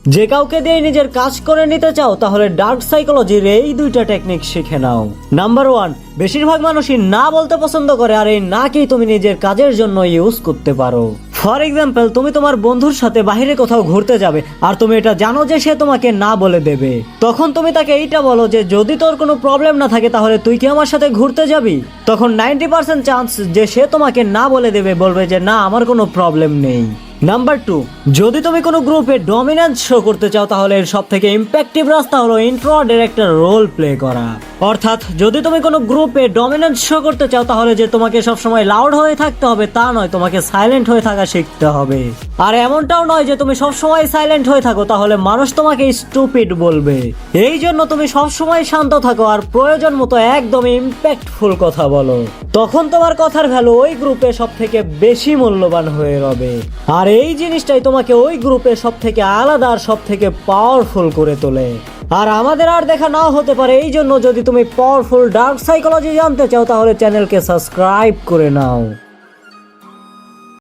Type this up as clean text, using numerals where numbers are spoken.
যে কাউকে দিয়ে নিজের কাজ করে নিতে চাও তাহলে ডার্ক সাইকোলজির এই দুইটা টেকনিক শিখে নাও। নাম্বার 1, বেশিরভাগ মানুষই না বলতে পছন্দ করে, আর এই না কি তুমি নিজের কাজের জন্য ইউজ করতে পারো। ফর এক্সাম্পল, তুমি তোমার বন্ধুর সাথে বাইরে কোথাও ঘুরতে যাবে আর তুমি এটা জানো যে সে তোমাকে না বলে দেবে, তখন তুমি তাকে এইটা বলো যে যদি তোর কোনো প্রবলেম না থাকে তাহলে তুই কি আমার সাথে ঘুরতে যাবি। তখন 90% চান্স যে সে তোমাকে না বলে দেবে, বলবে যে না আমার কোনো প্রবলেম নেই। নাম্বার 2, যদি তুমি কোনো গ্রুপে ডমিনেন্স শো করতে চাও তাহলে এর সব থেকে ইম্প্যাক্টিভ রাস্তা হলো ইন্ট্রোভার্টের একটা রোল প্লে করা। অর্থাৎ যদি তুমি কোনো গ্রুপে ডমিনেন্স শো করতে চাও তাহলে যে তোমাকে সবসময় লাউড হয়ে থাকতে হবে তা নয়, তোমাকে সাইলেন্ট হয়ে থাকা শিখতে হবে। আর এমনটাও নয় যে তুমি সবসময় সাইলেন্ট হয়ে থাকো, তাহলে মানুষ তোমাকে স্টুপিড বলবে। এই জন্য তুমি সবসময় শান্ত থাকো আর প্রয়োজন মতো একদম ইম্প্যাক্টফুল কথা বলো, তখন তোমার কথার ভ্যালু ওই গ্রুপে সব থেকে বেশি মূল্যবান হয়ে রবে। আর এই জিনিসটাই তোমাকে ওই গ্রুপে সব থেকে আলাদা আর সব থেকে পাওয়ারফুল করে তোলে। আর আমাদের আর দেখা নাও হতে পারে, এই জন্য যদি তুমি পাওয়ারফুল ডার্ক সাইকোলজি জানতে চাও তাহলে চ্যানেলকে সাবস্ক্রাইব করে নাও।